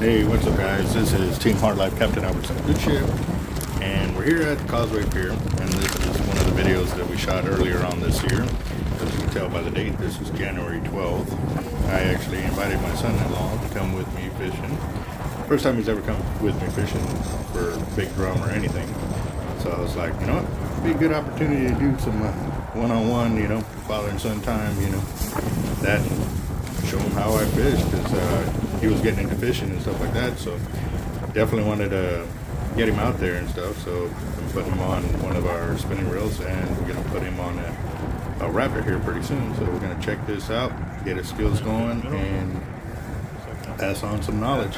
Hey, what's up guys? This is Team Hard Life Captain Albert Good ship, and we're here at the Causeway Pier, and this is one of the videos that we shot earlier on this year. As you can tell by the date, this is January 12th. I actually invited my son-in-law to come with me fishing. First time he's ever come with me fishing for big drum or anything. So I was like, you know what, it'd be a good opportunity to do some one-on-one, you know, father and son time, you know, that, show him how I fish, because he was getting into fishing and stuff like that, so definitely wanted to get him out there and stuff. So I'm putting him on one of our spinning reels, and we're going to put him on a raptor here pretty soon. So we're going to check this out, get his skills going, and pass on some knowledge.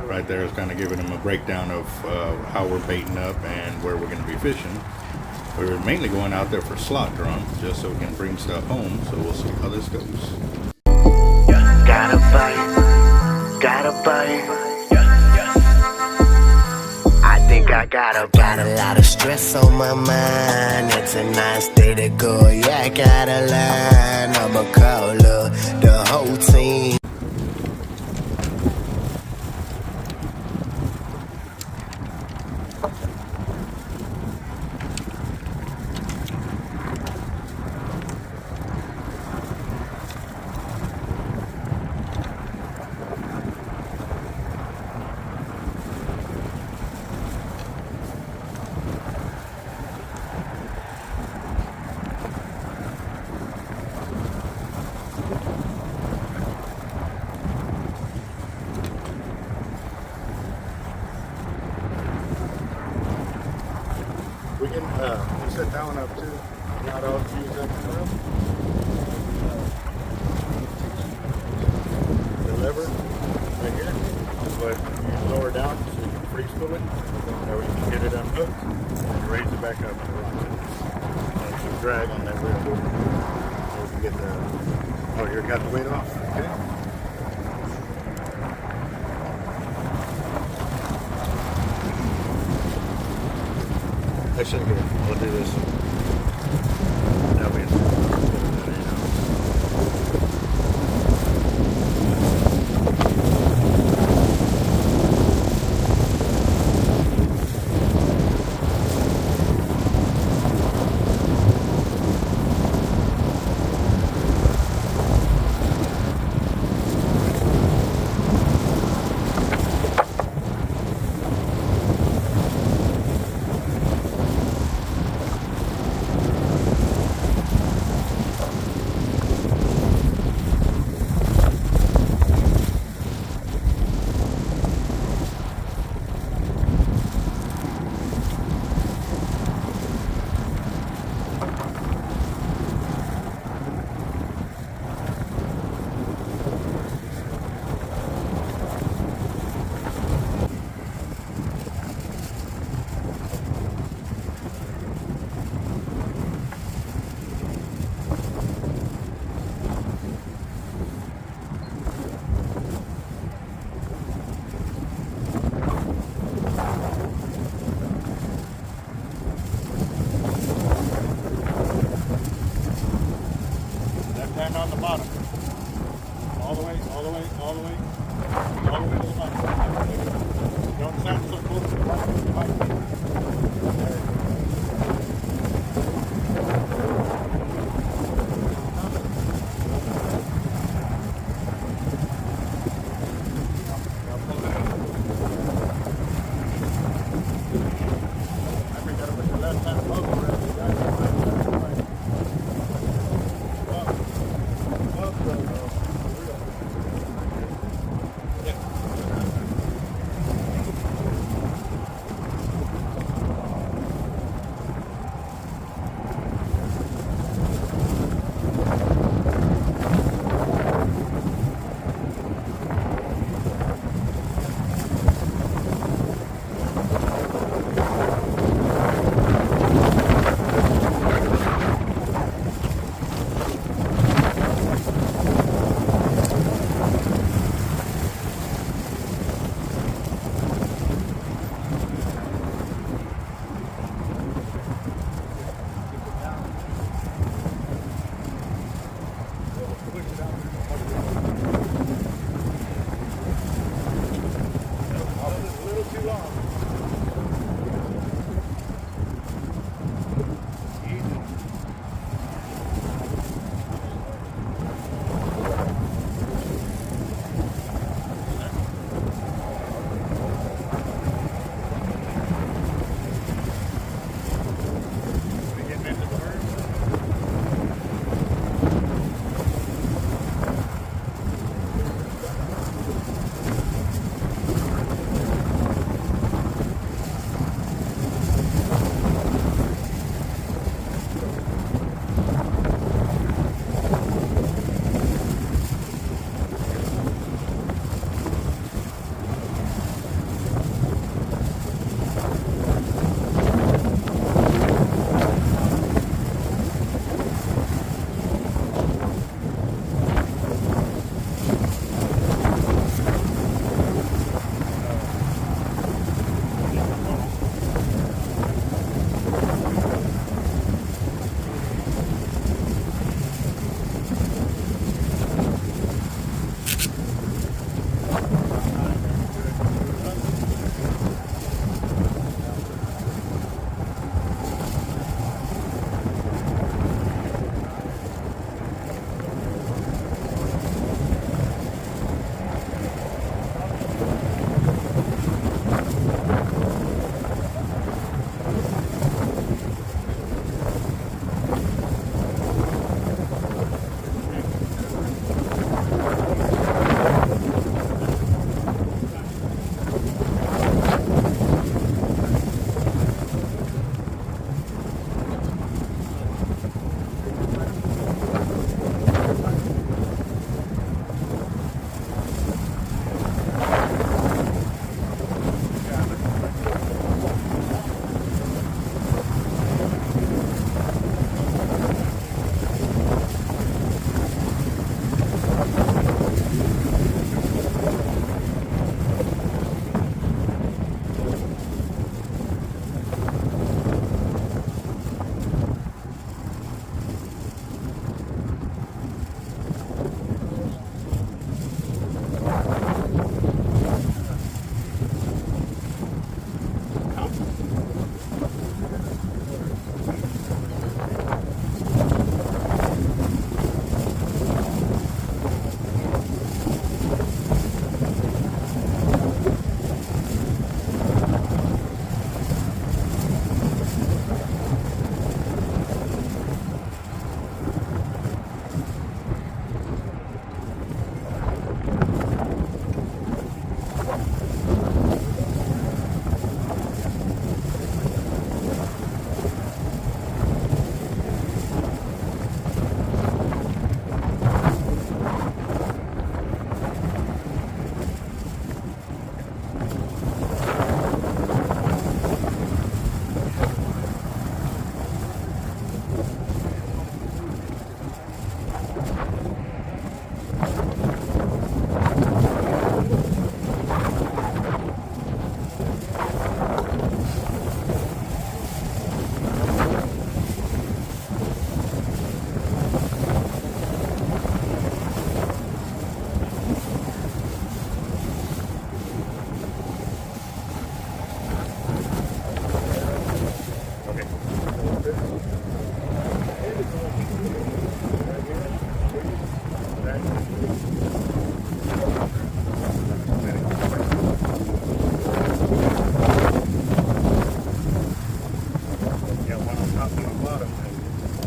Right there is kind of giving him a breakdown of how we're baiting up and where we're going to be fishing. We're mainly going out there for slot drum, just so we can bring stuff home, so we'll see how this goes. Gotta bite, gotta bite. I think I got a lot of stress on my mind. It's a nice day to go, yeah, I gotta learn. I'ma call up the whole team. We can set that one up too. Not all to use that room. The lever right here, but you lower down so you can free spool it. That way you can get it unhooked and raise it back up and rocks some drag on that reel. So we can get the. Oh, you got the weight off. Okay. I should get it. We'll do this. That way it's on the bottom. All the way, all the way, all the way, all the way to the bottom. Don't sound so close to the bottom.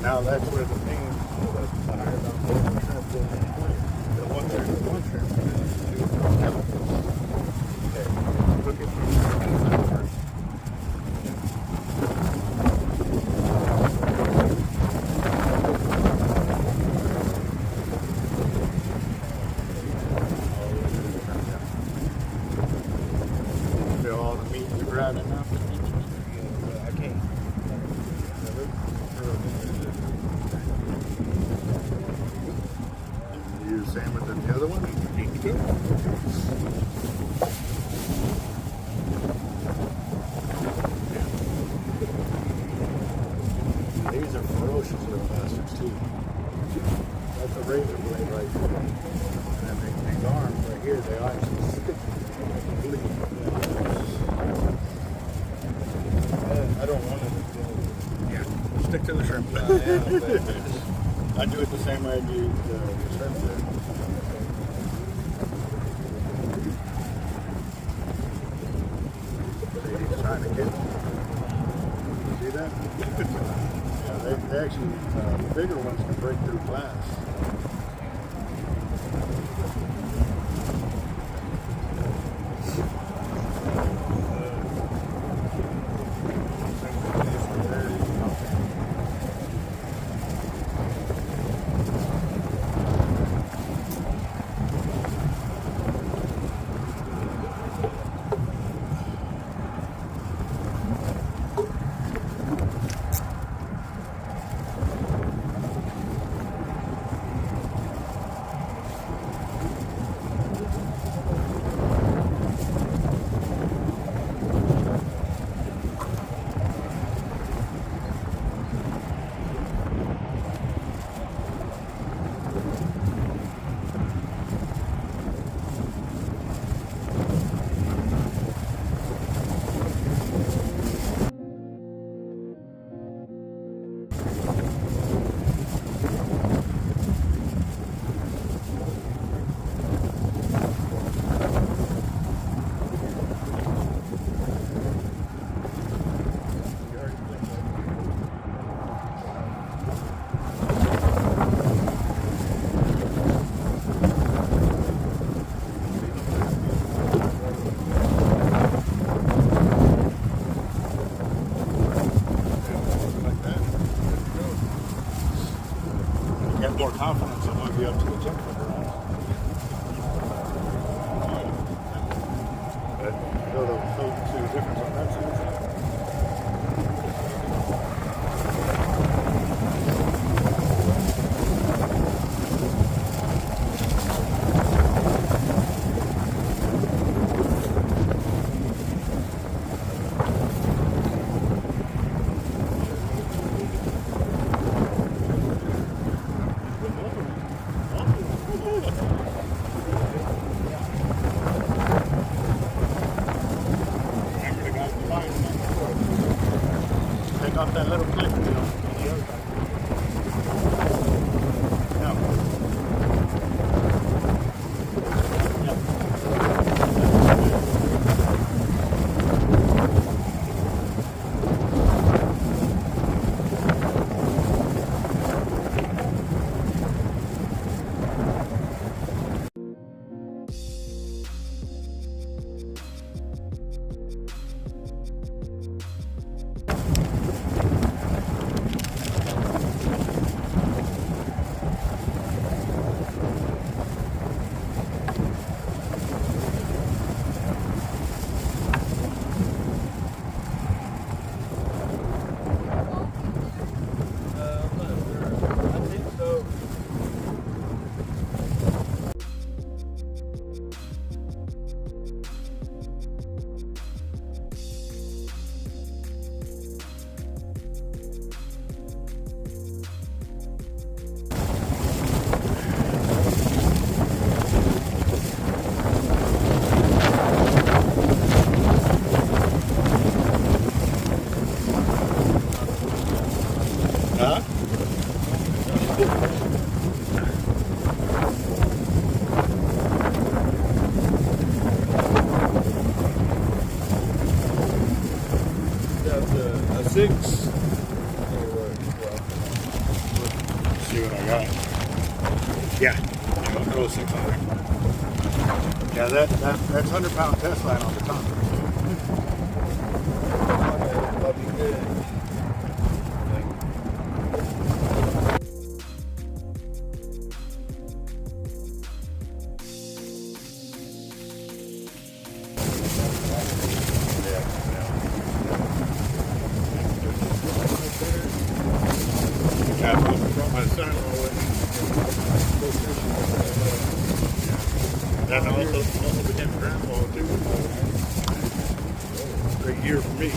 Now that's where the thing was higher than the shrimp in the one shrimp. Okay, look at first. Feel all the meat you're grabbing now? I can't. Use the same as the other one. Need to go. These are ferocious little bastards too. That's a razor blade right there. And then these arms right here, they actually stick. I don't want it to go. Yeah, stick to the shrimp. I do it the same way I do the shrimp there. See, he's trying to get. See that? Yeah, they actually, the bigger ones can break through glass. Show the difference on that side. Off that little clip, you know, on the other side. Six. See what I got. Yeah, I'll throw a 6 on there. Yeah, that's 100-pound test line on the top. That'll be good. That also became grandpa too. Great year for me.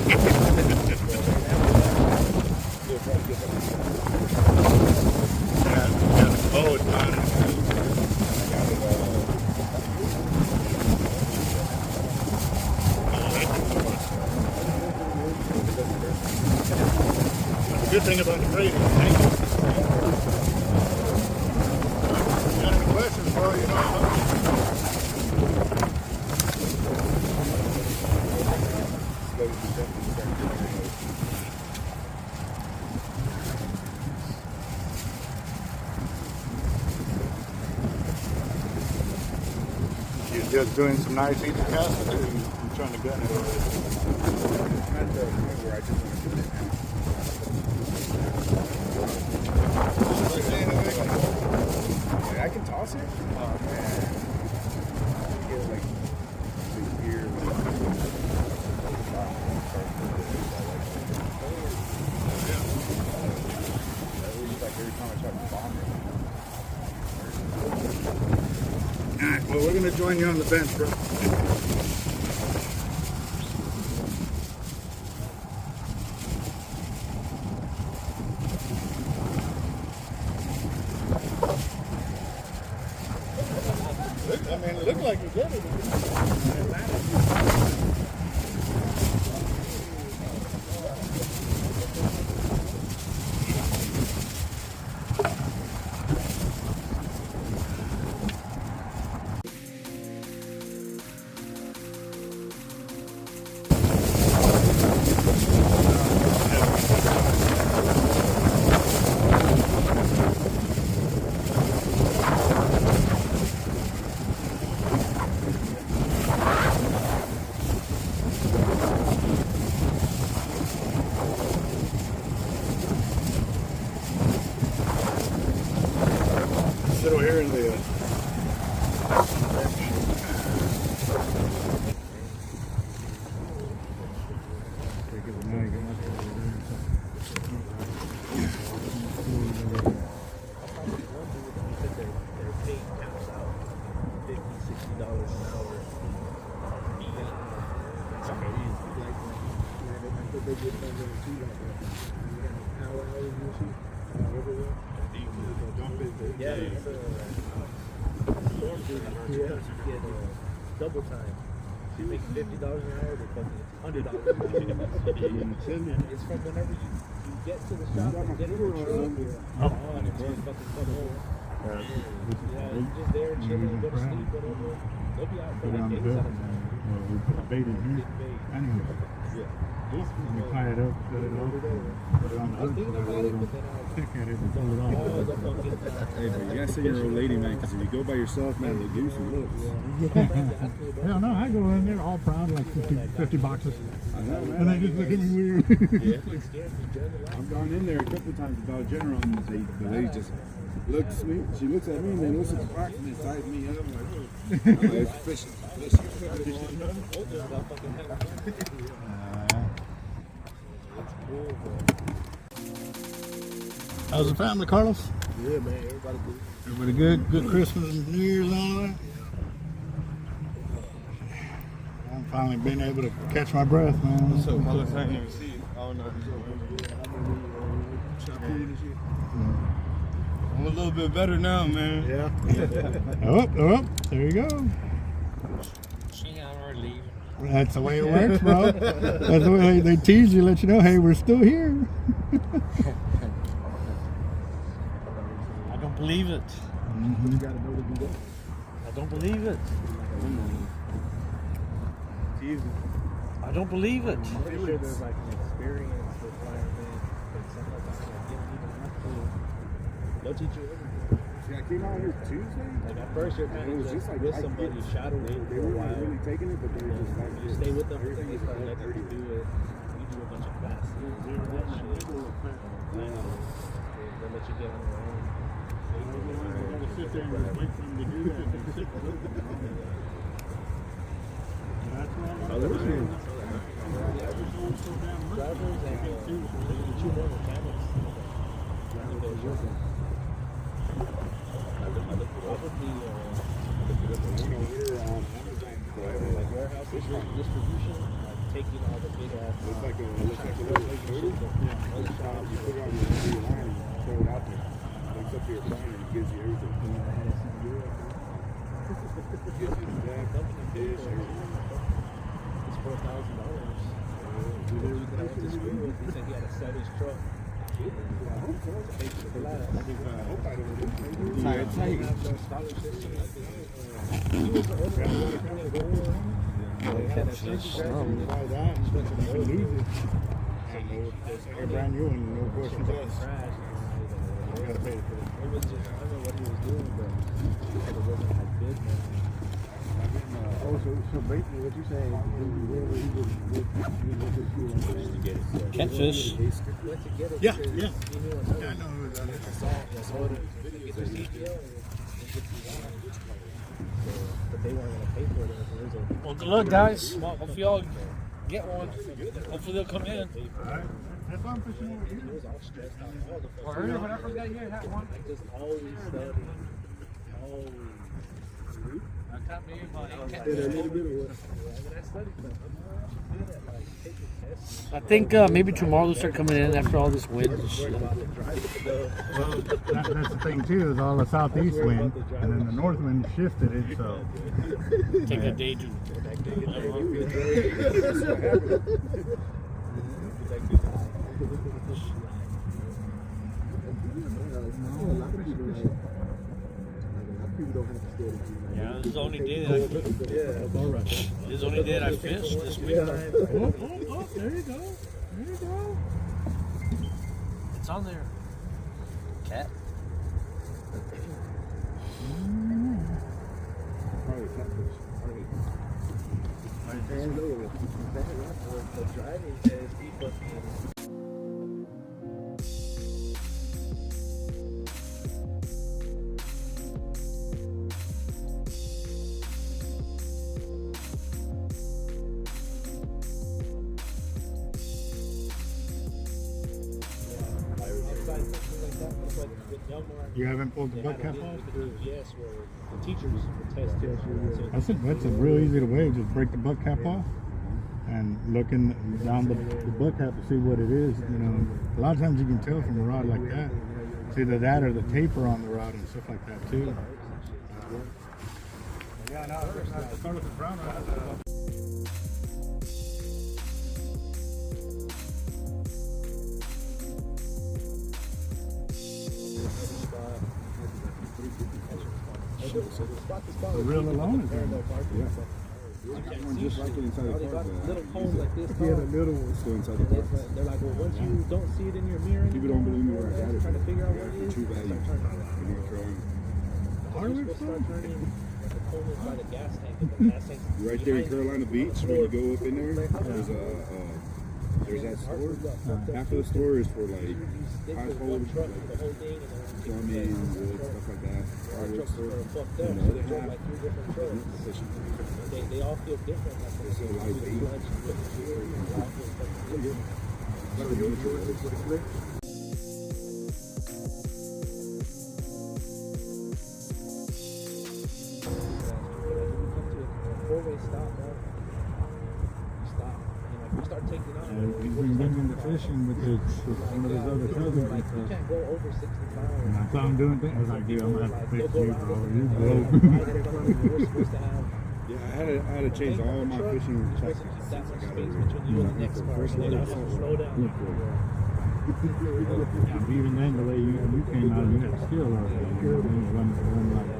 Oh, it's fine. The good thing about the braid is got any questions, bro? You know. You just doing some nice easy casts, or you trying to gun it? I can toss it. Oh man. Get like the gear. Alright, well, we're going to join you on the bench, bro. I mean, it looked like you did it. they get something too like that. Power hours and shit. Everywhere. Yeah, it's get double time. You make $50 an hour, they're fucking $100. It's from whenever you get to the shop and get in the truck, and it's just fucking fun. Yeah, you're just there chilling, go to sleep, whatever. They'll be out for like days at a time. We put a bait in here. Anyway. We tie it up, set it up, put it on the hook, so that way we don't pick at it and pull it off. Hey, but you gotta say you're an old lady, man, because if you go by yourself, man, the goose looks. Hell no, I go in there all proud, like 50 boxes. I know, man. And they just look at me weird. I've gone in there a couple of times with Dollar General, and the lady just looks at me. She looks at me and then looks at the box and then ties me up. I'm like, oh, it's fishing. How's the family, Carlos? Yeah, man, everybody good. Everybody good? Good Christmas and New Year's and all that? I'm finally being able to catch my breath, man. What's up, Carlos? I ain't never see you. I don't know. I'm a little bit better now, man. Yeah. Oh, there you go. That's the way it works, bro. That's the way they tease you, let you know, hey, we're still here. I don't believe it. You gotta know to do that. I don't believe it. I don't believe it. I'm pretty sure there's like an experience requirement and something like that. Like, you don't even have to. They'll teach you everything. See, I came out here Tuesday. Like at first you're kind of just like with somebody shadowing They for a were while. really taking it, but they were just like, You stay with them for 3 months, let them do it. You do a bunch of classes and that shit. They'll let you get on your own. Sit there and just wait for them to do that. That's why Drivers and two more mechanics. Like warehouse distribution, like taking all the big ass. It's like a little photo. You put it on your line and throw it out there. It's up to your phone and it gives you everything. It gives you the back, dish, everything. It's $4,000. You can have this screw with. He said he had to set his truck. I hope so. I hope I don't do He have scholarships and like he was the only one that could go on. They had a safety graduate. buy that, you can lose it. They're brand new and no questions asked. You gotta pay for it. It was just, I don't know what he was doing, but he said it wasn't like big, man. So basically what you're saying is Catfish. He went to get it Yeah, because yeah. he knew another. I know who that is. Get their CPL and get you that. But they weren't going to pay for it. It was a Well, good luck, guys. Hopefully y'all get one. Hopefully they'll come in. Alright, that's why I'm fishing over here. It was all stressed out. All the Well, earlier when I first got here, I had one. like just always studying. Always. I tapped me in my Did a little bit of what? Yeah, I studied, but I'm good at like taking tests. I think maybe tomorrow they'll start coming in after all this wind and shit. Well, that's the thing too, is all the southeast wind, and then the north wind shifted it, so. Take a day to. Yeah, this is the only day that this is the only day that I fished this week. Oh, there you go. There you go. It's on there. Cat. Probably catfish. The driving test, he fucking. You haven't pulled the butt cap off? Yes, where the teachers would test it. That's a real easy way, just break the butt cap off and looking down the butt cap to see what it is. You know, a lot of times you can tell from a rod like that. It's either that or the taper on the rod and stuff like that too. Yeah, no, the color is brown. The reel alone is there. Yeah. I got one just like it inside the car. Little cones like this. Yeah, the little one. Still inside the car. They're like, well, once you don't see it in your mirror, People don't believe me where I got it. trying to figure out what it is. True value. In North Carolina. Hardwood start turning like the cones by the gas tank. And the gas tank Right there in Carolina Beach, when you go up in there, there's that store. Half of the store is for like household, plumbing, wood, stuff like that. Hardwood store. And the other half, fishing. They all feel different. Like So like they four-way stop, bro. You stop. You start taking off. He's been bringing the fishing with one of his other cousins. Like, you can't go over 65. And I saw him doing things. I was like, dude, I'm gonna have to fix you, bro. You broke. We're supposed to have. Yeah, I had to change all my fishing chassis. That's what space between you and the next car. Slow down. Yeah, even then, the way you came out, you had skill out there. You know, run like,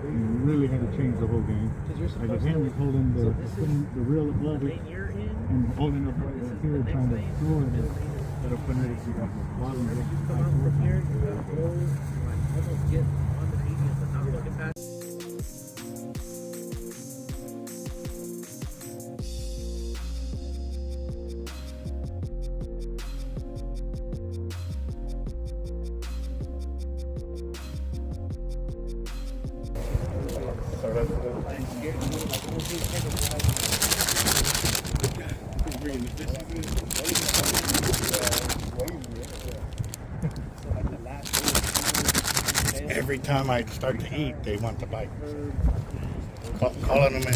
you really had to change the whole game. Like if him was holding putting the reel above it and holding up right here, trying to throw it instead of putting it at the bottom of the From here, you gotta go, almost get on the median, but not looking past. Every time I start to eat, they want to bite. Calling them in.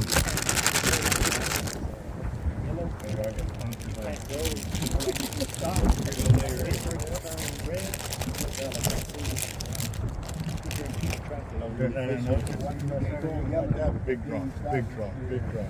Big drum, big drum, big drum.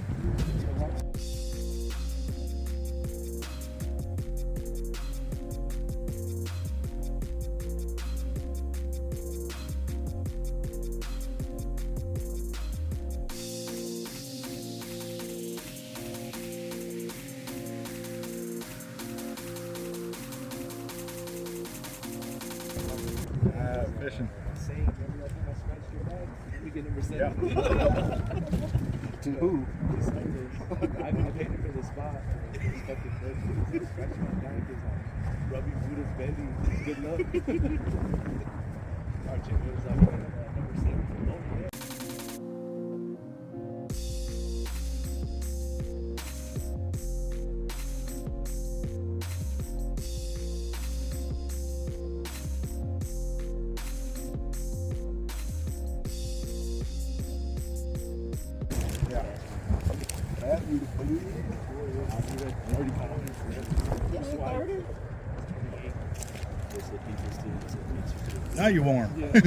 Fishing. Yeah. To who? I paid him for the spot. He's fucking good. He's scratching my back. He's like, rubbing Buddha's belly. Good luck. Our chick was like, number 7. Oh, yeah. Now you're warm. Yeah, that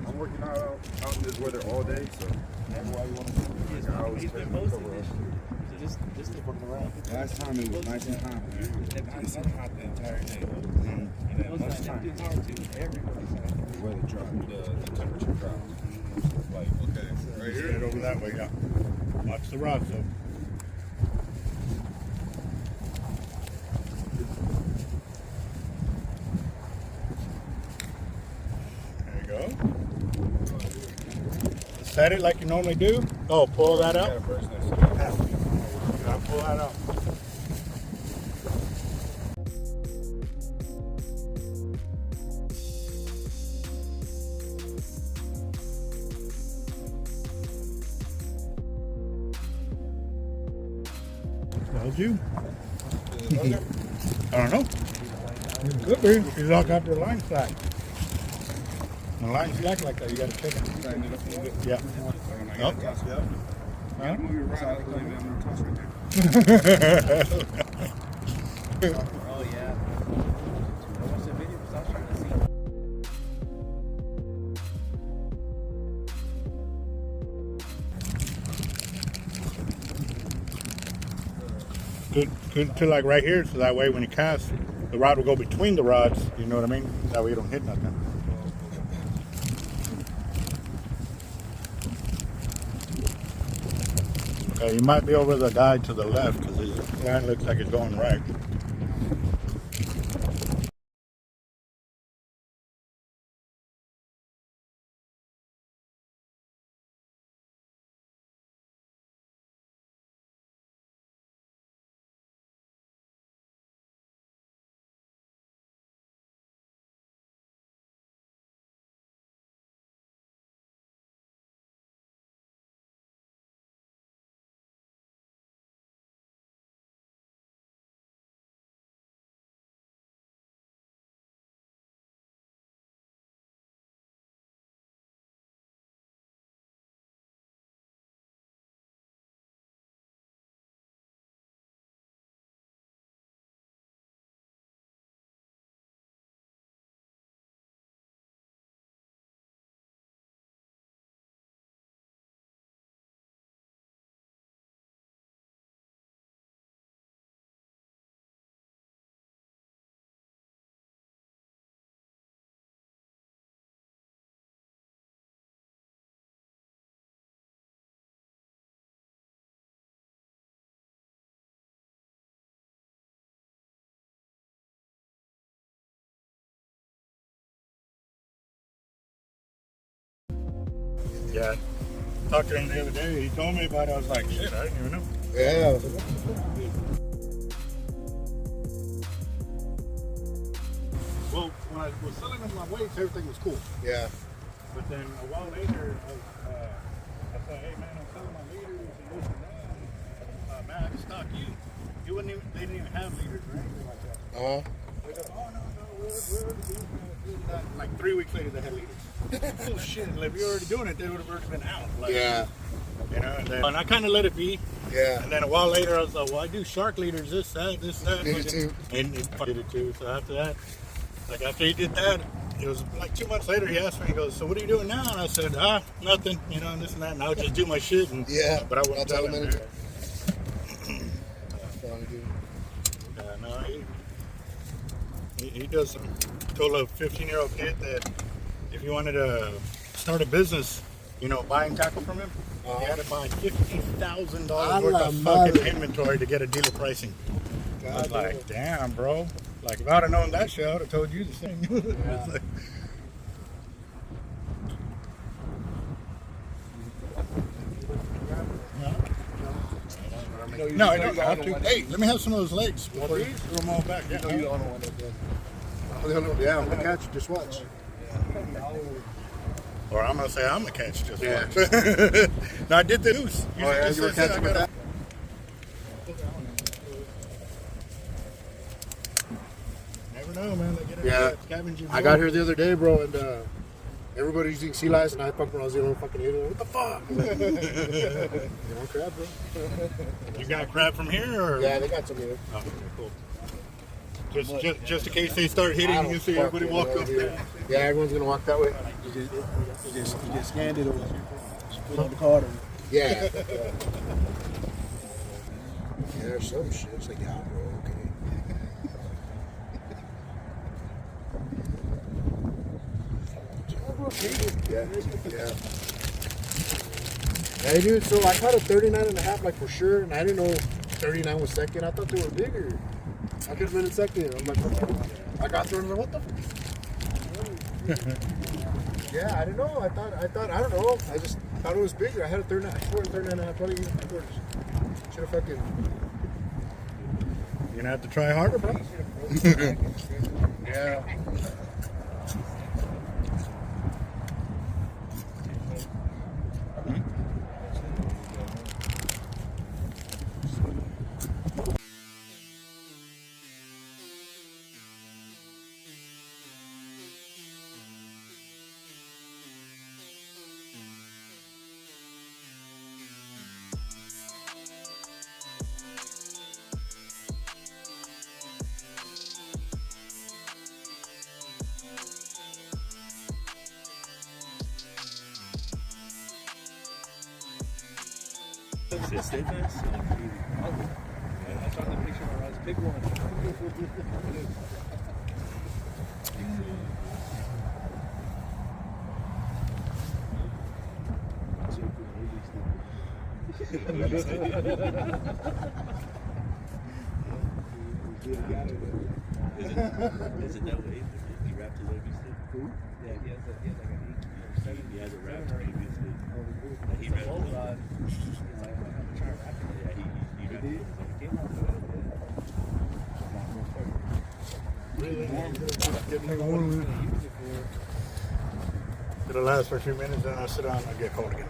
I'm working out in this weather all day, so that's why you want to. I always take my cover off. Just to fucking around. Last time it was nice and hot. Nice and hot the entire day. And at lunchtime, the weather dropped, the temperature dropped. Like, okay, right here. Head over that way, yeah. Watch the rods though. There you go. Set it like you normally do. Oh, pull that out. yeah, first nice. Gotta pull that out. Told you. I don't know. Could be. She's all got their line flat. the line's slack like that, you gotta check it. Tighten it up a little bit. Yeah. When I Nope. got toss it up. Huh? Move your rod out of the way, man. I'm gonna toss right there. Oh, yeah. I watched the video because I was trying to see. Good to like right here, so that way when you cast, the rod will go between the rods, you know what I mean? That way you don't hit nothing. Okay, you might be over the guy to the left, because his line looks like it's going right. Yeah, talked to him the other day. He told me about it. I was like, shit, I didn't even know. Yeah. Well, when I was selling him my weights, everything was cool. Yeah. But then a while later, I said, hey man, I'm selling my leaders and this and that. Man, I can stock you. You wouldn't even, they didn't even have leaders or anything like that. They go, oh no, we're already doing that. Like 3 weeks later, they had leaders. Oh shit! If you're already doing it, they would have already been out. Like, Yeah. You know, and I kind of let it be. Yeah. And then a while later, I was like, well, I do shark leaders, this, that. Did it too. And he did it too. So after that, like after he did that, it was like 2 months later, he asked me, he goes, so what are you doing now? And I said, nothing, you know, and this and that. And I would just do my shit. And, Yeah. But I wouldn't tell him. No, he does some. Told a 15-year-old kid that if you wanted to start a business, you know, buying tackle from him, you had to buy $50,000 worth of fucking inventory to get a dealer pricing. I was like, damn, bro. Like, if I'd have known that shit, I would have told you the same. It's like, no, I don't have to. Hey, let me have some of those legs before you throw them all back. Yeah, You don't want it then. Yeah, I'm gonna catch you. Just watch. Or I'm gonna say I'm gonna catch just watch. No, I did the noose. Oh yeah, you were catching with that. Never know, man. They get Yeah. scavenging. I got here the other day, bro, and everybody's using sea lice, and I fucking when I was the only fucking idiot. What the fuck? You know, crap, bro. You got crab from here, or? Yeah, they got some here. Oh, okay, cool. Just in case they start hitting, you see everybody walk up there. Yeah, everyone's gonna walk that way. You just scanned it or just put on the card. Yeah. Yeah, there's some shit. It's like, yeah, bro, okay. Yeah, yeah. Hey, dude, so I caught a 39 and a half, like, for sure, and I didn't know 39 was second. I thought they were bigger. I could have been in second. I'm like, I got there and I was like, what the Yeah, I didn't know. I thought, I don't know. I just thought it was bigger. I had a 39, I swear 39 and a half, probably even bigger. Should have fucking... You're gonna have to try harder, bro. Yeah. said steadfast? I found the picture of my rods. Pick one. Is it that way? He wrapped a little bit stick? Yeah, he has like an 8 or 7. He has a wrap previously. He wrapped a little rod. He's like, I'm going to try to wrap it. Yeah, he wrapped it. It came out good. Really? Getting warm. It'll last for a few minutes, then I'll sit down and I'll get cold again.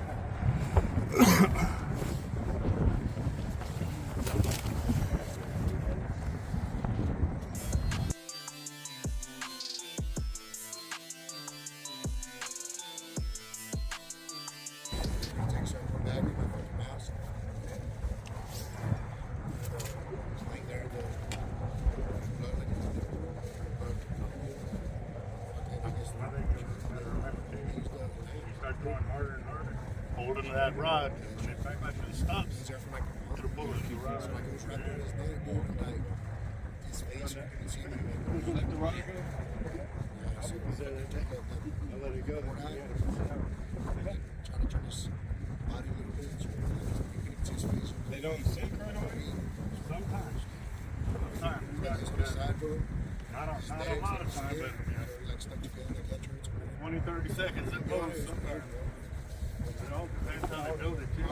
Going harder and harder, holding that rod, and if it actually stops, it'll pull it. His face, you can see him. Let the rod go. I'll let it go. Trying to turn his body a little bit. His face. They don't sink right away. Sometimes. Not a lot of time, but like stuck together like that turns. 20, 30 seconds at most. Sometimes. It all depends how they build it too.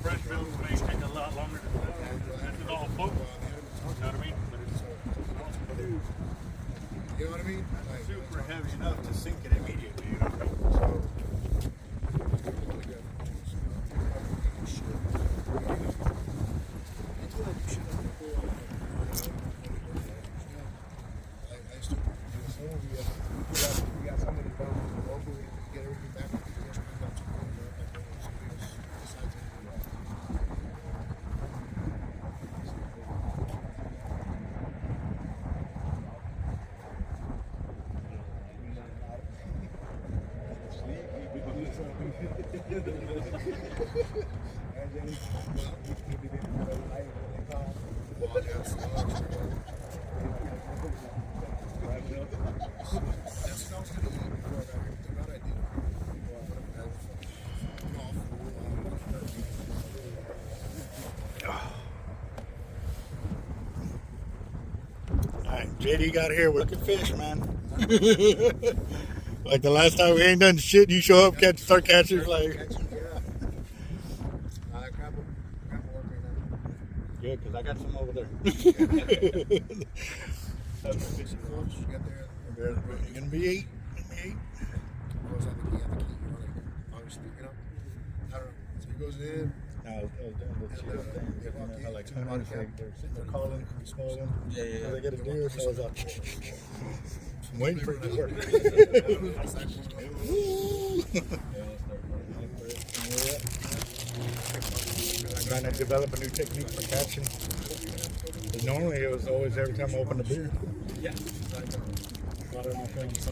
Fresh builds may take a lot longer to do. This is all boat. You know what I mean? But it's You know what I mean? Like, super heavy enough to sink it immediately. You know what I mean? Alright, JD got here with the fish, man. Like the last time we ain't done shit, you show up, start catching, like. Good, because I got some over there. You're gonna be 8. Obviously, you know. I don't know. So he goes in. I was doing the chill thing. I like hunters, they're sitting there calling. Yeah. So they get a deer, so I was out. I'm waiting for it to work. I'm trying to develop a new technique for catching. Because normally it was always every time I opened a beer. Yeah. A lot of my friends.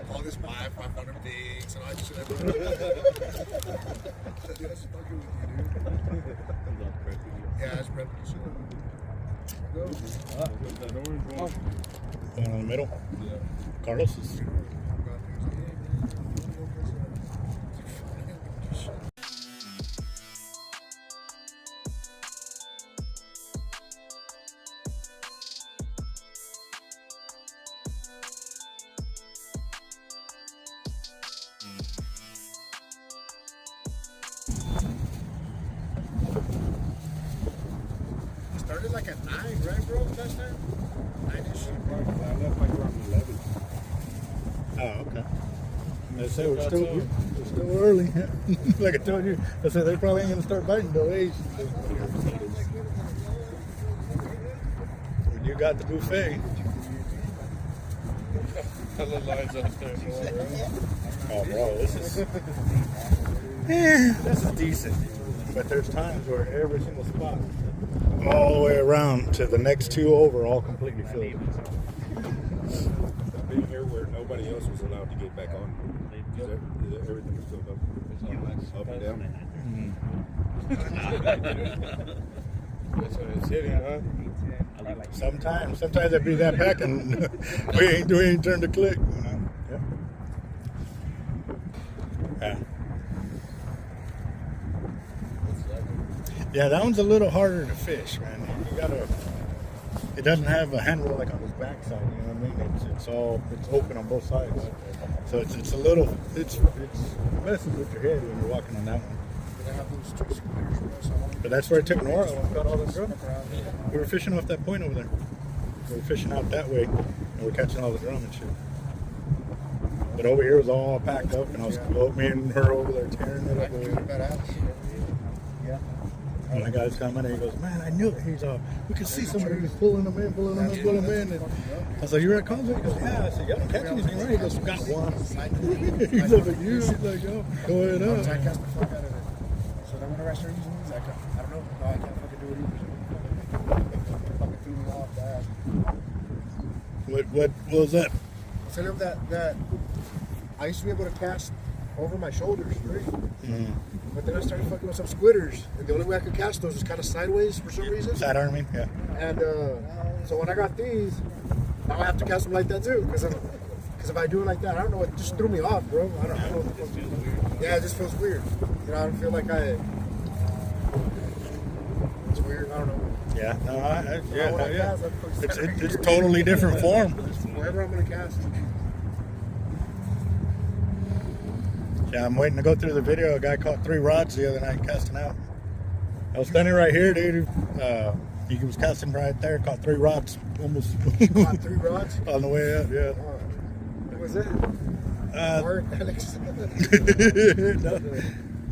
All this 500 things, and I just said, dude, that's fucking with you, dude. Yeah, it's prepping shit. That orange one. One in the middle. Yeah. Carlos is. Started like at 9, right, bro? Last time? 9-ish? I left like around 11. Oh, okay. They say we're still early. Like I told you, I said they probably ain't gonna start biting till 8. When you got the buffet. The lines upstairs. Oh, bro, this is decent. But there's times where every single spot, all the way around to the next 2 over, all completely filled. been here where nobody else was allowed to get back on. Is everything still up and down? That's what it's hitting, huh? Sometimes it'd be that pack and we ain't turned a click. You know? Yep. Yeah. Yeah, that one's a little harder to fish, man. You gotta. It doesn't have a handle like on this backside. You know what I mean? It's open on both sides. So it's a little. It's messing with your head when you're walking on that one. But that's where I took Nora and got all the drum. We were fishing off that point over there. We were fishing out that way, and we're catching all the drum and shit. But over here was all packed up, and I was me and her over there tearing it up. Yeah. And the guy's coming, and he goes, "Man, I knew it." He's we could see somebody was pulling them in. And I was like, "You're at Causeway?" He goes, "Yeah." I said, "Y'all don't catch anything, right?" He goes, "Got one." He's like, "You?" He's like, "Yo, go ahead up." I cast the fuck out of it. So then whenever I started using these, I don't know. No, I can't fucking do it either. Fucking threw me off that. What was that? So that I used to be able to cast over my shoulders, right? Mm-hmm. But then I started fucking with some squitters, and the only way I could cast those was kind of sideways for some reason. Side arming, yeah. And so when I got these, now I have to cast them like that too, because if I do it like that, I don't know, it just threw me off, bro. I don't know what the fuck. Yeah, it just feels weird. You know, I don't feel like it's weird. I don't know. Yeah, no, Cast, it's totally different form. Wherever I'm gonna cast. Yeah, I'm waiting to go through the video. A guy caught 3 rods the other night casting out. I was standing right here, dude. He was casting right there, caught 3 rods almost. Caught 3 rods? On the way up, yeah. What was that? Mark, Alex.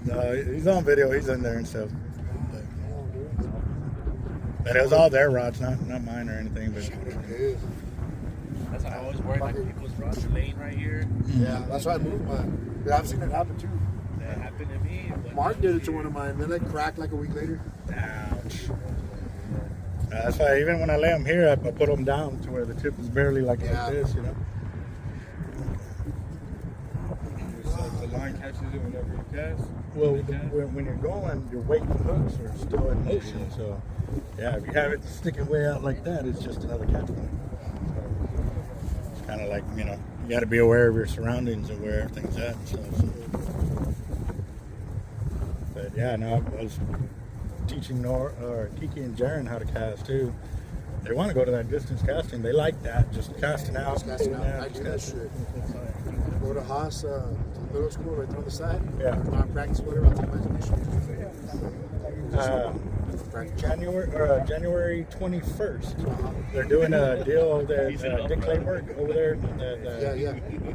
no, he's on video. He's in there and stuff. But it was all their rods, not mine or anything. But that's how I always worry. Like people's rods are laying right here. Yeah, that's why I moved mine. Yeah, I've seen it happen too. That happened to me. Mark did it to one of mine. Then it cracked like a week later. Ouch. That's why even when I lay them here, I put them down to where the tip is barely like this, you know. The line catches it whenever you cast. Well, when you're going, your weight and hooks are still in motion. So, yeah, if you have it sticking way out like that, it's just another catch point. So, it's kind of like, you know, you got to be aware of your surroundings and where everything's at and stuff. So. But yeah, no, I was teaching Kiki and Jaren how to cast too. They want to go to that distance casting. They like that, just casting out. Just casting out. I do that shit. Go to Haas, to the middle school right there on the side. Yeah. I'm practicing whatever. I'll take my initial. January 21st. They're doing a deal that Dick Claywork over there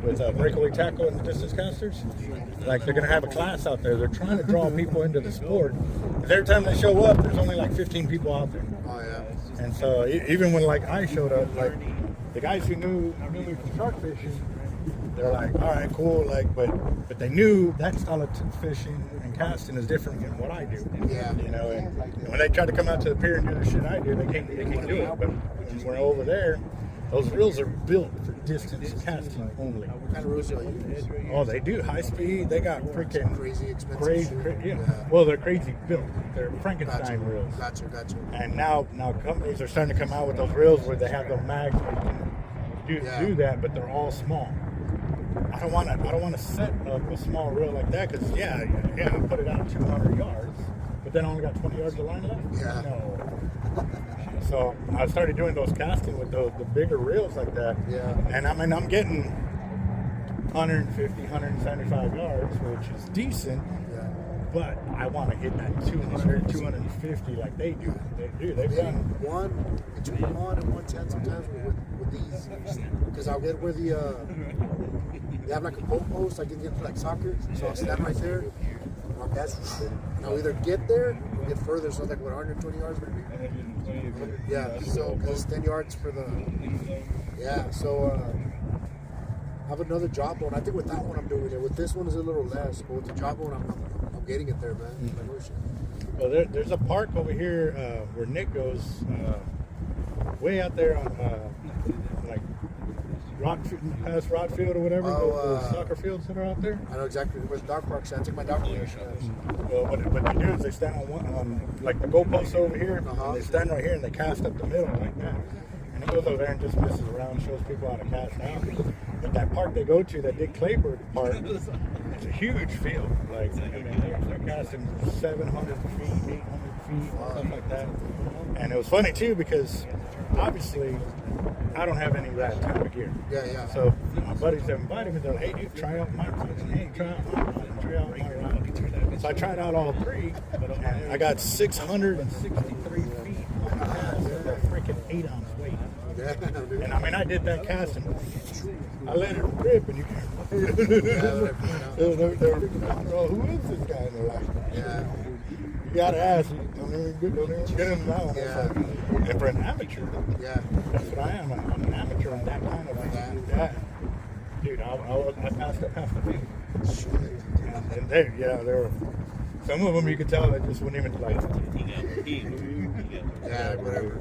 with breakaway tackle and the distance casters. Like they're going to have a class out there. They're trying to draw people into the sport. Because every time they show up, there's only like 15 people out there. Oh yeah. And so even when like I showed up, like the guys who knew me from shark fishing, they're like, all right, cool, like, but they knew that style of fishing and casting is different than what I do. Yeah. You know, and when they try to come out to the pier and do the shit I do, they can't do it. But when we're over there, those reels are built for distance casting only. What kind of reels do you use? Oh, they do high speed. They got freaking crazy expensive. Yeah. Well, they're crazy built. They're Frankenstein reels. Gotcha. And now companies are starting to come out with those reels where they have the mags where you can do that, but they're all small. I don't want to set up a small reel like that because I put it out 200 yards, but then I only got 20 yards of line left. Yeah. No. So I started doing those casting with the bigger reels like that. Yeah. And I mean I'm getting 150, 175 yards, which is decent. Yeah. But I want to hit that 200, 250 like they do. They've done between 1 and 110 sometimes with these. Because I'll get where they have like a goal post, I can get like soccer. So I'll stand right there. I'll cast. And I'll either get there or get further. So like what, 120 yards maybe? Yeah. So because it's 10 yards for the. Yeah. So I have another job one. I think with that one I'm doing it. With this one is a little less, but with the job one I'm getting it there, man. Well, there's a park over here where Nick goes, way out there on like past Rodfield or whatever, Oh, those soccer fields that are out there. I know exactly where the dog park's at. I took my dog there. Well, what they do is they stand on like the goalposts over here, and they stand right here and they cast up the middle like that. And he goes over there and just messes around, shows people how to cast out. But that park they go to, that Dick Claybird Park, it's a huge field. Like, I mean, they're casting 700 feet, 800 feet, stuff like that. And it was funny too because obviously I don't have any of that type of gear. Yeah. So my buddies have invited me. They're like, hey, dude, try out my rod. Hey, try out my rod. Try out my rod. So I tried out all three, and I got 663 feet on the cast with a freaking 8-ounce weight. Yeah, dude. And I mean, I did that casting. I let it rip, and you can't. Who is this guy? And they're like, Yeah. you gotta ask. Don't even get him down. Yeah. And for an amateur, Yeah. that's what I am. I'm an amateur on that kind of that. Dude, I passed up half the field. And they were. Some of them you could tell they just wouldn't even like. Yeah, whatever.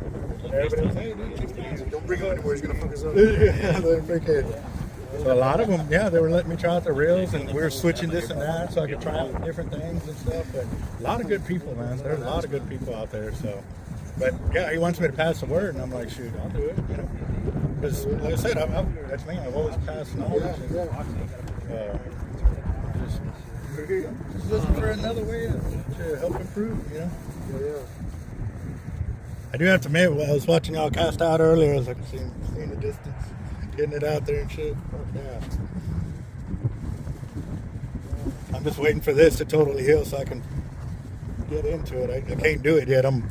Everybody was, hey, dude, Don't bring him anywhere. He's gonna fuck us up. yeah, they're freaking. So a lot of them, yeah, they were letting me try out the reels, and we were switching this and that, so I could try out different things and stuff. But a lot of good people, man. There's a lot of good people out there. So, but yeah, he wants me to pass the word, and I'm like, shoot, I'll do it. You know, because like I said, that's me. I've always passed knowledge. Just looking for another way to help improve. You know. Yeah. I do have to admit, I was watching y'all cast out earlier. I was like, seeing the distance, getting it out there and shit. Yeah. I'm just waiting for this to totally heal so I can get into it. I can't do it yet. I'm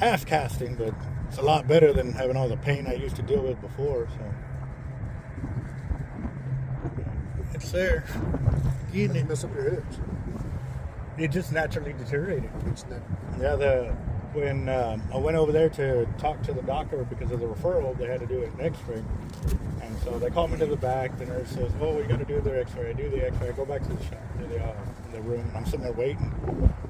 half casting, but it's a lot better than having all the pain I used to deal with before. So it's there. Getting it. Mess up your hips. It just naturally deteriorated. It's not. Yeah, when I went over there to talk to the doctor because of the referral, they had to do an x-ray. And so they called me to the back. The nurse says, well, we got to do their x-ray. I do the x-ray. I go back to the room. I'm sitting there waiting.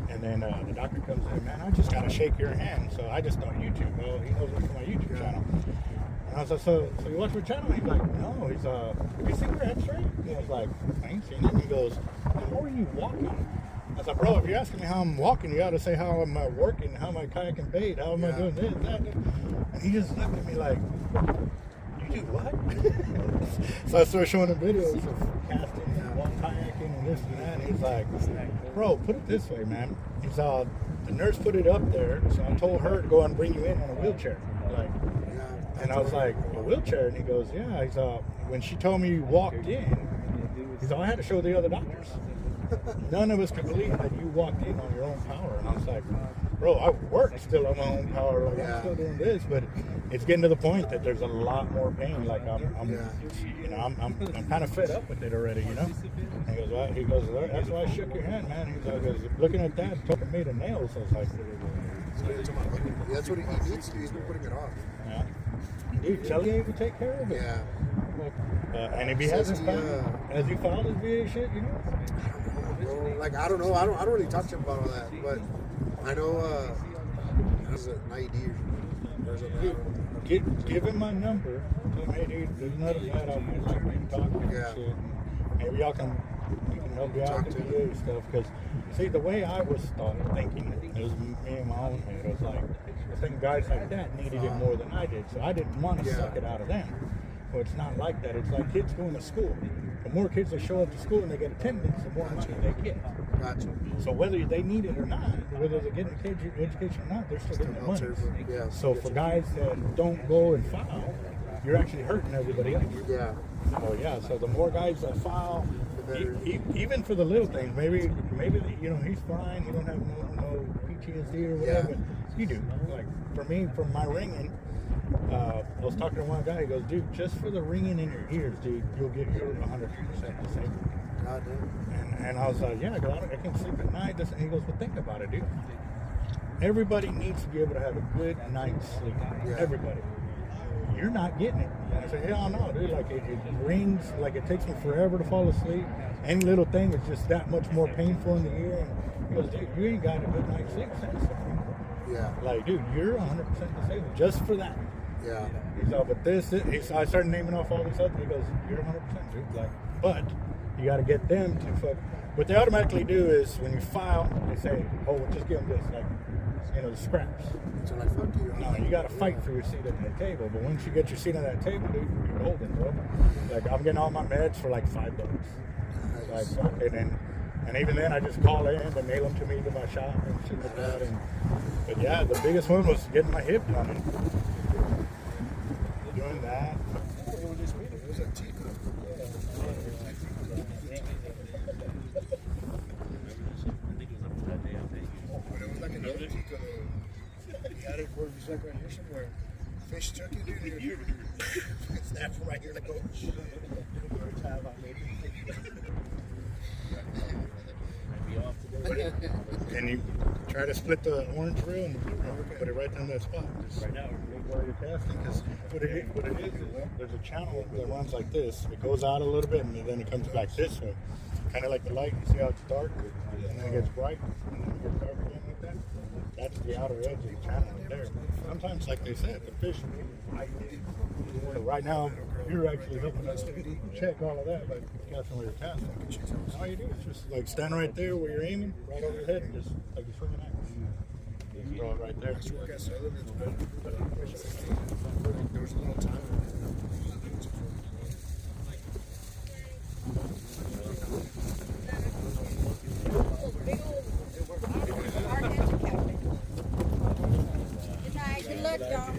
And then the doctor comes in, man, I just got to shake your hand. So I just thought YouTube. Well, he knows me from my YouTube channel. And I was like, so you watch my channel? He's like, no. He's have you seen your x-ray? And I was like, I ain't seen it. He goes, how are you walking? I was like, bro, if you're asking me how I'm walking, you got to say how am I working, how am I kayaking bait, how am I doing this, that. And he just looked at me like, you do what? So I started showing him videos of casting and kayaking and this and that. And he's like, bro, put it this way, man. He's the nurse put it up there, so I told her to go and bring you in on a wheelchair. Like, and I was like, a wheelchair? And he goes, yeah. He's when she told me you walked in, he's I had to show the other doctors. None of us could believe that you walked in on your own power. And I was like, bro, I work still on my own power. Like, I'm still doing this, but it's getting to the point that there's a lot more pain. Like I'm kind of fed up with it already, you know? And he goes, that's why I shook your hand, man. He's like, looking at that, took me to nails. I was like, that's what he needs to do. He's been putting it off. yeah. Dude, tell you to take care of it. Yeah. And if he hasn't has he filed his VA shit, you know? Like, I don't know. I don't really talk to him about all that. But I know there's an IED Give him my number. Tell him, hey, dude, there's nothing bad out there. Like, we can talk to him and shit. Maybe y'all can help you out with the VA stuff. Because, see, the way I was thinking, it was me in my own head. It was like, I think guys like that needed it more than I did. So I didn't want to suck it out of them. Well, it's not like that. It's like kids going to school. The more kids that show up to school and they get attendance, the more money they get. Gotcha. So whether they need it or not, whether they're getting education or not, they're still getting the money. Yeah. So for guys that don't go and file, you're actually hurting everybody else. Yeah. So yeah, so the more guys that file, even for the little things, maybe you know he's fine, he don't have no PTSD or whatever. Yeah. But you do. Like for me, from my ringing. I was talking to one guy. He goes, dude, just for the ringing in your ears, dude, you'll get your 100% disabled. God damn. And I was like, yeah, I can't sleep at night. And he goes, well, think about it, dude. Everybody needs to be able to have a good night's sleep. Yeah. Everybody. You're not getting it. And I said, hell no, dude. Like it rings, like it takes me forever to fall asleep. Any little thing is just that much more painful in the ear. And he goes, dude, you ain't got a good night's sleep. Yeah. Like, dude, you're 100% disabled just for that. Yeah. He's all, but this, I started naming off all these other. He goes, you're 100% dude. Like, but you got to get them to fuck. What they automatically do is when you file, they say, oh, well, just give them this, like, you know, the scraps. So like, fuck you. No, you got to fight for your seat at that table. But once you get your seat at that table, dude, you're golden, bro. Like, I'm getting all my meds for like $5. Like, okay, and even then, I just call in, they mail them to me to my shop and shit like that. But yeah, the biggest one was getting my hip done. Doing that. It was a teacup. But it was like another teacup. He had it where it was like right here somewhere. Fish took it, dude. Snap from right here, like, oh, shit. And you try to split the orange reel and put it right down that spot. Just right now, while you're casting, because what it is, there's a channel that runs like this. It goes out a little bit and then it comes back this way. Kind of like the light. You see how it's dark and then it gets bright and then it gets dark again like that. That's the outer edge of the channel right there. Sometimes, like they said, the fish. So right now, you're actually helping us check all of that by casting where you're casting. All you do is just like stand right there where you're aiming, right over your head, and just like you're swinging axe. You throw it right there. There was a little time. Good luck, y'all.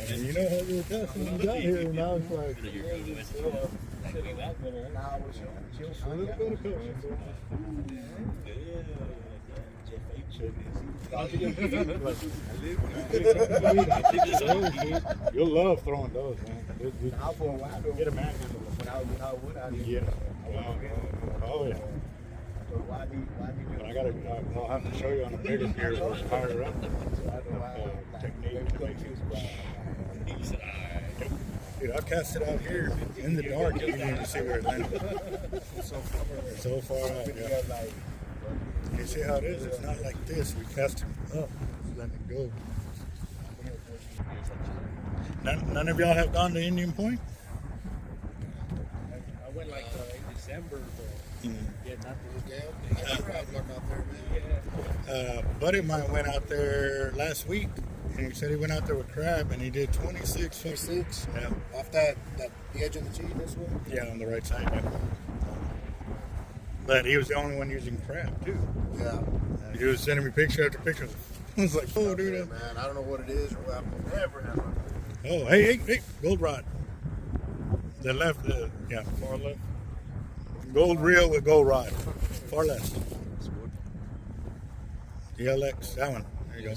And you know how we were casting when we got here, and now it's like a little bit of coaching. You'll love throwing those, man. Now for a while, Get a man. without wood out Yeah. Oh yeah. But I'll have to show you on a bigger pier or higher up. Technique. Dude, I cast it out here in the dark. You didn't even see where it landed. So far out, yeah. You see how it is? It's not like this. We cast it up, let it go. None of y'all have gone to Indian Point? I went like in December, but yeah, nothing. Buddy of mine went out there last week, and he said he went out there with crab, and he did 26. 26? Yeah. Off the edge of the tee this way? Yeah, on the right side, yeah. But he was the only one using crab, too. Yeah. He was sending me picture after picture. I was like, oh, dude. Man, I don't know what it is or what I've never had one. Oh, hey, goldenrod. The left, yeah, far left. Gold reel with gold rod. Far left. The LX, that one. There you go.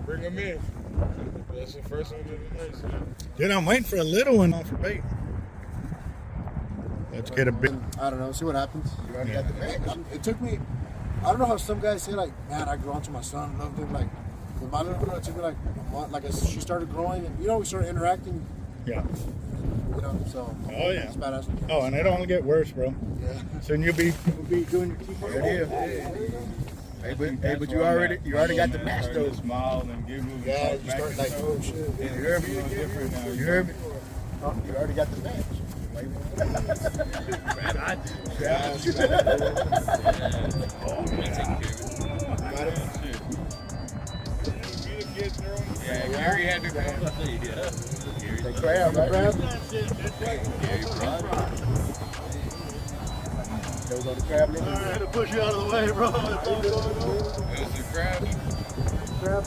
Bring them in. That's the first one of the race. Dude, I'm waiting for a little one off for bait. Let's get a big. I don't know. See what happens. You already got the bag. It took me. I don't know how some guys say like, man, I grew onto my son. I loved him. Like, with my little girl, it took me like a month. Like she started growing, and we started interacting. Yeah. So. Oh yeah. It's badass. Oh, and it'll only get worse, bro. Yeah. Soon you'll be doing your keeper. Hey, but you already got the match though. Smile and giggle. Yeah, you start like, oh shit. You heard me? Different now. You heard me? You already got the match. Yeah, Gary had to go. The crab, right? Gary brought it. There was the crab. I had to push you out of the way, bro. It was the crab. Crab.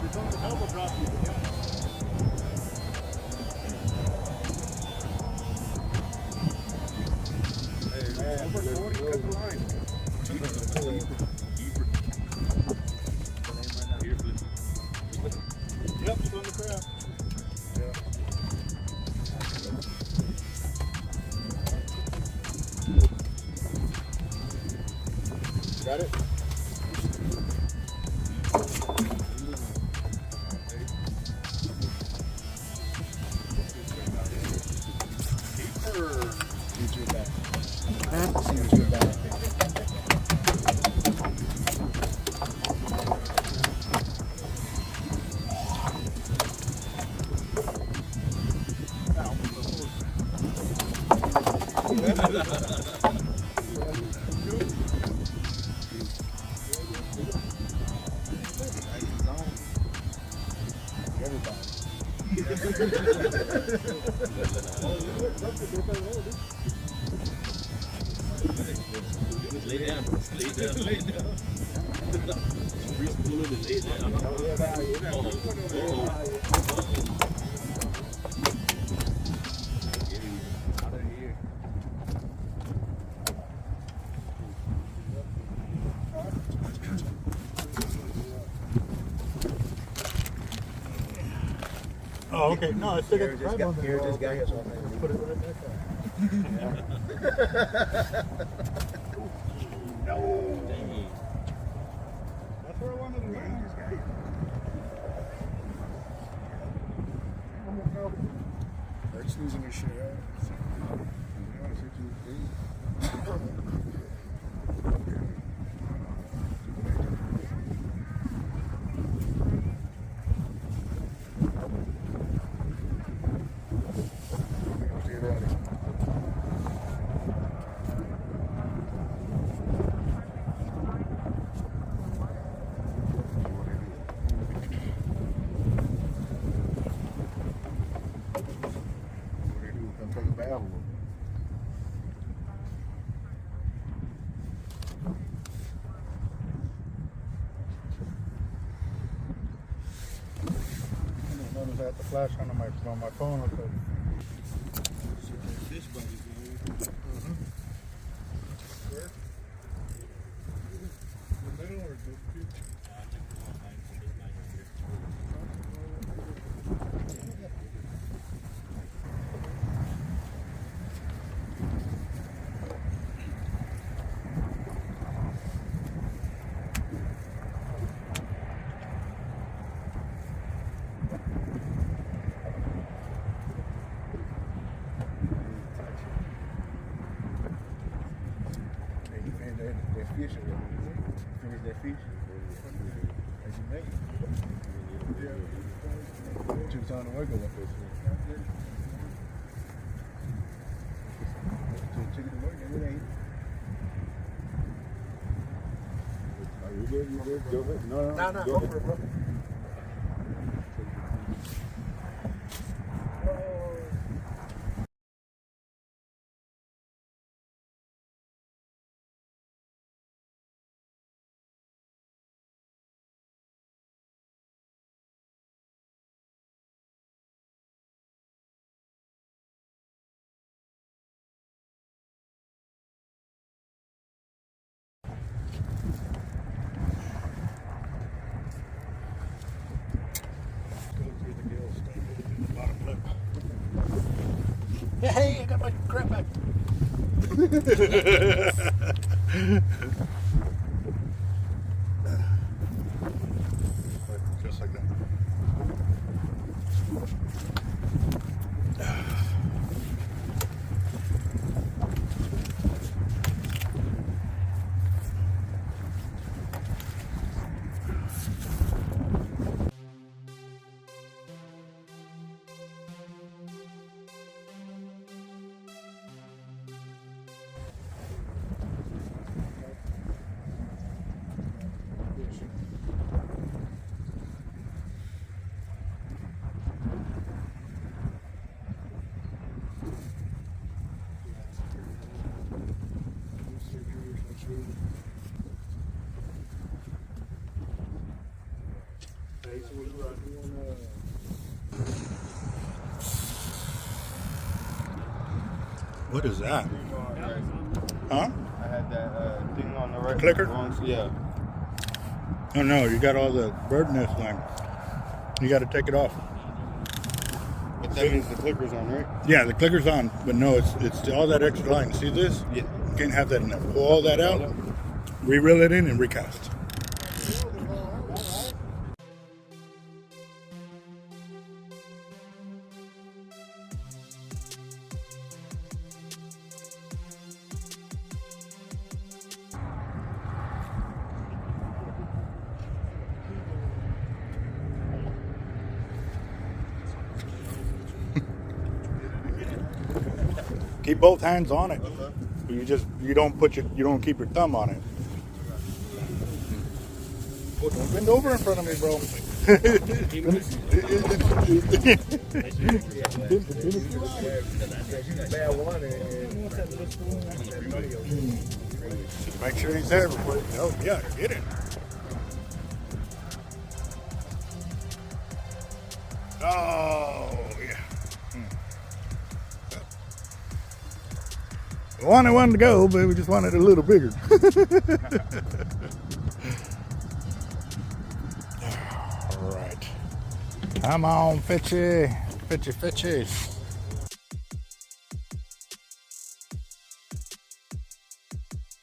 It's on the double drop. Number 40, cut the line. Yep, it's on the crab. Got it? Lay down. Lay down. Lay down. Re-spool it and lay down. Out of here. Oh, okay. No, I still got the Just crab on got there. here, just got here. So Put it right back no. That's where I wanted to land. They're snoozing your shit out. I had the flash on my phone. Okay. Fish buddies, man. Fish finish that fish as you make it. 2 times the work of fish. Chicken to work, and it ain't. Are you good? You good? Go ahead. No. Go for it, bro. Hey, I got my crap back. Just like that. What is that? Huh? I had that thing on the right. Clicker? Yeah. Oh no, you got all the bird nest line. You got to take it off. But that means the clicker's on, right? Yeah, the clicker's on, but no, it's all that extra line. See this? Yeah. You can't have that in there. Pull all that out, re-reel it in, and recast. Keep both hands on it. You don't keep your thumb on it. Oh, don't bend over in front of me, bro. Just make sure he's there before. Oh yeah, get it. Oh yeah. We wanted one to go, but we just wanted it a little bigger. All right. Come on, Fitchy. Fitchy, Fitchy.